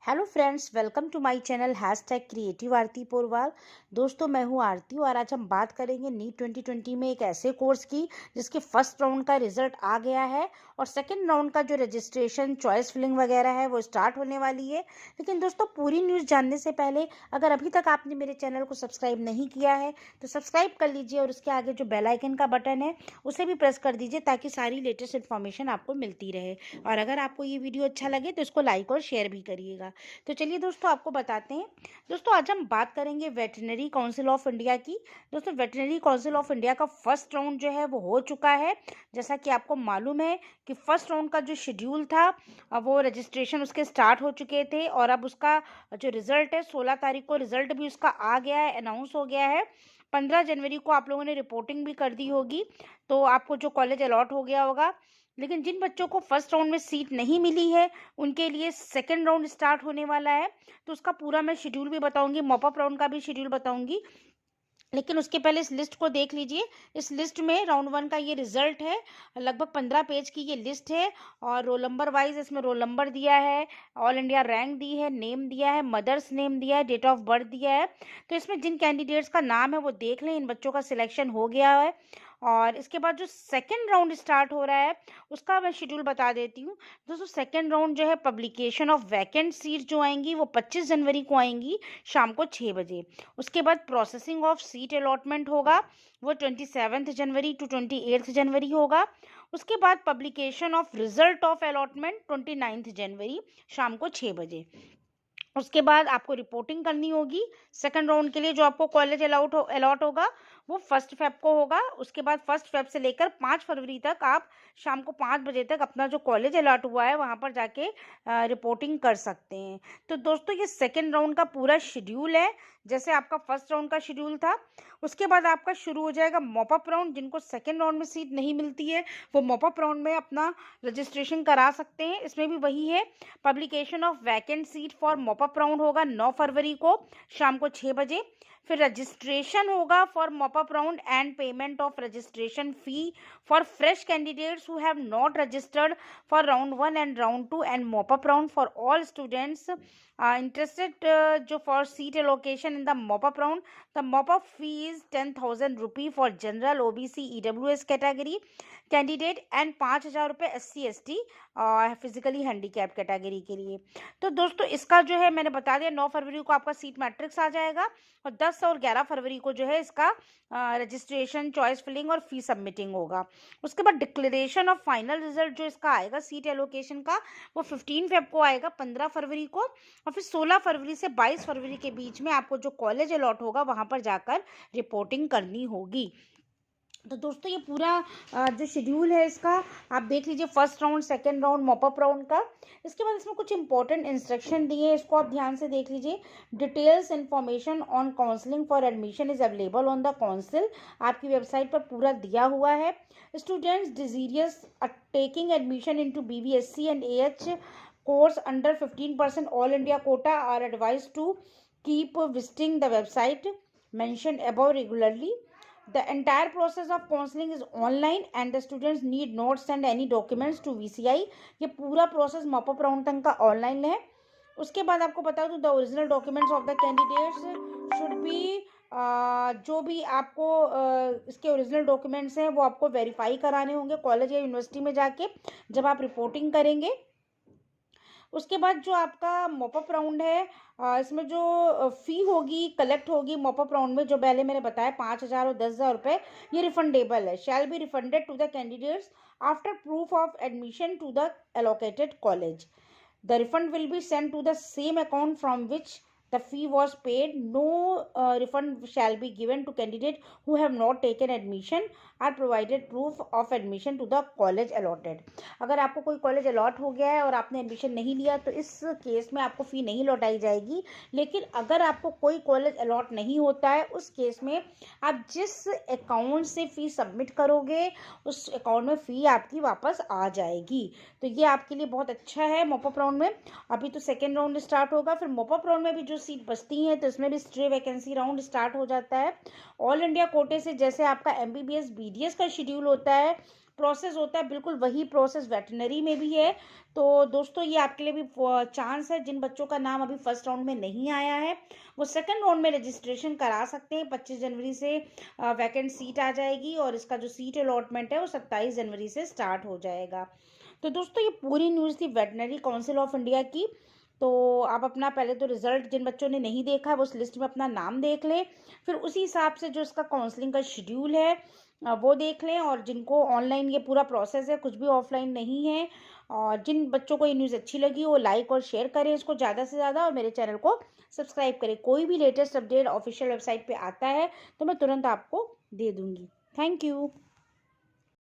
Hello friends, welcome to my channel #creative Aarti Porwal. दोस्तों, मैं हूं आरती और आज हम बात करेंगे नीट 2020 में एक ऐसे कोर्स की जिसके फर्स्ट राउंड का रिजल्ट आ गया है और सेकंड राउंड का जो रजिस्ट्रेशन, चॉइस फिलिंग वगैरह है वो स्टार्ट होने वाली है। लेकिन दोस्तों, पूरी न्यूज़ जानने से पहले अगर अभी तक आपने मेरे चैनल को सब्सक्राइब नहीं किया है तो सब्सक्राइब कर लीजिए और उसके आगे जो बेल आइकन का बटन है उसे भी प्रेस कर दीजिए ताकि सारी लेटेस्ट इन्फॉर्मेशन आपको मिलती रहे। और अगर आपको ये वीडियो अच्छा लगे तो इसको लाइक और शेयर भी करिएगा। तो चलिए दोस्तों, आपको बताते हैं। दोस्तों, आज हम बात करेंगे वेटरनरी काउंसिल ऑफ इंडिया की। दोस्तों, वेटरनरी काउंसिल ऑफ इंडिया का फर्स्ट राउंड जो है वो हो चुका है। जैसा कि आपको मालूम है कि फर्स्ट राउंड का जो शेड्यूल था वो रजिस्ट्रेशन उसके स्टार्ट हो चुके थे और अब उसका जो रिजल्ट है 16 तारीख को रिजल्ट भी उसका आ गया है, अनाउंस हो गया है। 15 जनवरी को आप लोगों ने रिपोर्टिंग भी कर दी होगी, तो आपको जो कॉलेज अलॉट हो गया होगा। लेकिन जिन बच्चों को फर्स्ट राउंड में सीट नहीं मिली है उनके लिए सेकंड राउंड स्टार्ट होने वाला है। तो उसका पूरा मैं शेड्यूल भी बताऊंगी, मॉपअप राउंड का भी शेड्यूल बताऊंगी। लेकिन उसके पहले इस लिस्ट को देख लीजिए। इस लिस्ट में राउंड 1 का ये रिजल्ट है। लगभग 15 पेज की ये लिस्ट है और रोल नंबर वाइज इसमें रोल नंबर दिया है, ऑल इंडिया रैंक दी है, नेम दिया है, मदर्स नेम दिया है, डेट ऑफ बर्थ दिया है। तो इसमें जिन कैंडिडेट्स का नाम है वो देख लें, इन बच्चों का सिलेक्शन हो गया है। और इसके बाद जो सेकंड राउंड स्टार्ट हो रहा है उसका मैं शेड्यूल बता देती हूँ। दोस्तों, सेकंड राउंड जो है पब्लिकेशन ऑफ वैकेंट सीट जो आएंगी वो 25 जनवरी को आएंगी शाम को 6 बजे। उसके बाद प्रोसेसिंग ऑफ सीट अलॉटमेंट होगा, वो 27 जनवरी टू 28 जनवरी होगा। उसके बाद publication of result of allotment 29 जनवरी शाम को 6 बजे। उसके बाद आपको रिपोर्टिंग करनी होगी सेकंड राउंड के लिए। जो आपको कॉलेज अलॉट होगा वो 1 फेब को होगा। उसके बाद 1 फेब से लेकर 5 फरवरी तक आप शाम को 5 बजे तक अपना जो कॉलेज अलॉट हुआ है वहाँ पर जाके रिपोर्टिंग कर सकते हैं। तो दोस्तों, ये सेकंड राउंड का पूरा शेड्यूल है, जैसे आपका फर्स्ट राउंड का शेड्यूल था। उसके बाद आपका शुरू हो जाएगा मॉपअप राउंड। जिनको सेकंड राउंड में सीट नहीं मिलती है वो मॉपअप राउंड में अपना रजिस्ट्रेशन करा सकते हैं। इसमें भी वही है, publication of vacant seat for mop up round होगा 9 फरवरी को शाम को 6 बजे। फिर रजिस्ट्रेशन होगा for mop up round and payment of registration fee for fresh candidates who have not registered for round 1 and round 2 and mop up round for all students interested जो for seat allocation in the mop-up round. The mop-up fee is 10,000 rupee for general OBC EWS category candidate and 5,000 रुपये SC/ST physically handicap category के लिए। तो दोस्तों, इसका जो है मैंने बता दिया, 9 फरवरी को आपका सीट मैट्रिक्स आ जाएगा और 10 और 11 फरवरी को जो है इसका रजिस्ट्रेशन, चॉइस फिलिंग और फी सबमिटिंग होगा। उसके बाद डिक्लेरेशन ऑफ फाइनल रिजल्ट जो इसका आएगा सीट एलोकेशन का वो 15 फेब को आएगा, 15 फरवरी को। और फिर 16 फरवरी से 22 फरवरी के बीच में आपको जो कॉलेज अलॉट होगा वहाँ पर जाकर रिपोर्टिंग करनी होगी। तो दोस्तों, ये पूरा जो शेड्यूल है इसका आप देख लीजिए, first round, second round, mop up round का। इसके बाद इसमें कुछ इंपॉर्टेंट इंस्ट्रक्शन दिए हैं, इसको आप ध्यान से देख लीजिए। Details information on counselling for admission is available on the council. आपकी वेबसाइट पर पूरा दिया हुआ है। Students desirous taking admission into BBSc and AH course under 15% all India quota are advised to keep visiting the website mentioned above regularly. The entire process of counseling is online and the students need not send any documents to VCI. ये पूरा process mop up round तक का online है। उसके बाद आपको बता दूँ, the original documents of the candidates should be, जो भी आपको इसके ओरिजिनल डॉक्यूमेंट्स हैं वो आपको वेरीफाई कराने होंगे कॉलेज या यूनिवर्सिटी में जाके जब आप रिपोर्टिंग करेंगे। उसके बाद जो आपका मॉपअप राउंड है इसमें जो फ़ी होगी, कलेक्ट होगी मॉपअप राउंड में, जो पहले मैंने बताया 5,000 और 10,000 रुपये, ये रिफंडेबल है। Shall be refunded to the candidates after proof of admission to the allocated college. The refund will be send to the same account from which the fee was paid. No refund shall be given to candidate who have not taken admission or provided proof of admission to the college allotted. अगर आपको कोई college allot हो गया है और आपने admission नहीं लिया तो इस केस में आपको फ़ी नहीं लौटाई जाएगी। लेकिन अगर आपको कोई कॉलेज अलॉट नहीं होता है उस केस में आप जिस अकाउंट से फ़ी सबमिट करोगे उस अकाउंट में फ़ी आपकी वापस आ जाएगी। तो ये आपके लिए बहुत अच्छा है मॉपअप राउंड में। अभी तो सेकेंड राउंड स्टार्ट होगा, फिर मॉपअप राउंड में भी जो सीट बचती हैं तो इसमें भी स्ट्रे वैकेंसी राउंड स्टार्ट हो जाता है। ऑल इंडिया कोटे से जैसे आपका MBBS BDS का शेड्यूल होता है प्रोसेस होता है बिल्कुल वही प्रोसेस वेटनरी में भी है। तो दोस्तों ये आपके लिए भी चांस है, जिन बच्चों का नाम अभी फर्स्ट राउंड में नहीं आया है वो सेकंड राउंड में रजिस्ट्रेशन करा सकते हैं। 25 जनवरी से वैकेंट सीट आ जाएगी और इसका जो सीट अलॉटमेंट है वो 27 जनवरी से स्टार्ट हो जाएगा। तो दोस्तों ये पूरी न्यूज़ थी वेटनरी काउंसिल ऑफ इंडिया की। तो आप अपना पहले तो रिजल्ट, जिन बच्चों ने नहीं देखा है वो उस लिस्ट में अपना नाम देख लें, फिर उसी हिसाब से जो इसका काउंसलिंग का शेड्यूल है वो देख लें। और जिनको ऑनलाइन ये पूरा प्रोसेस है, कुछ भी ऑफलाइन नहीं है, और जिन बच्चों को ये न्यूज़ अच्छी लगी वो लाइक और शेयर करें इसको ज़्यादा से ज़्यादा, और मेरे चैनल को सब्सक्राइब करें। कोई भी लेटेस्ट अपडेट ऑफिशियल वेबसाइट पे आता है तो मैं तुरंत आपको दे दूँगी। Thank you.